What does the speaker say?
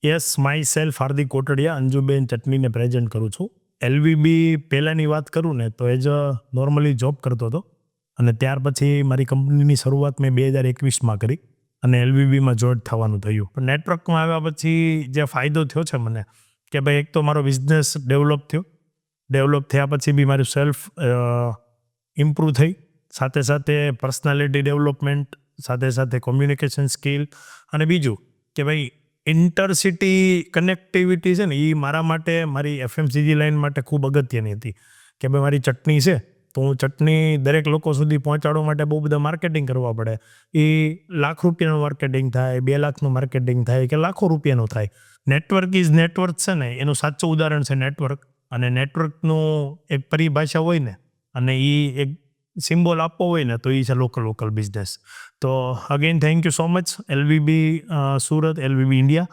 Yes, myself Hardik Kotadiya Anjuben ચટણીને present કરું છું. એલવીબી પહેલાંની વાત કરું ને તો એઝ અ નોર્મલી જોબ કરતો હતો અને ત્યાર પછી મારી કંપનીની શરૂઆત મેં 2021માં કરી અને એલવીબીમાં જોઈન્ટ થવાનું થયું. પણ નેટવર્કમાં આવ્યા પછી જે ફાયદો થયો છે મને કે ભાઈ એક તો મારો બિઝનેસ ડેવલપ થયા પછી બી મારું સેલ્ફ ઇમ્પ્રૂવ થઈ, સાથે સાથે પર્સનાલિટી ડેવલપમેન્ટ, સાથે સાથે કોમ્યુનિકેશન સ્કિલ, અને બીજું કે ભાઈ ઇન્ટરસિટી કનેક્ટિવિટી છે ને એ મારા માટે, મારી એફએમસીજી લાઈન માટે ખૂબ અગત્યની હતી. કે ભાઈ મારી ચટણી છે તો હું ચટણી દરેક લોકો સુધી પહોંચાડવા માટે બહુ બધા માર્કેટિંગ કરવા પડે. એ લાખ રૂપિયાનું માર્કેટિંગ થાય, 2 લાખનું માર્કેટિંગ થાય કે લાખો રૂપિયાનું થાય. નેટવર્ક ઇઝ નેટવર્ક છે ને એનું સાચું ઉદાહરણ છે નેટવર્ક. અને નેટવર્કનું એક પરિભાષા હોય ને અને એ એક સિમ્બોલ આપવો હોય ને તો એ છે લોકલ બિઝનેસ. તો again thank you so much LVB Surat, LVB India.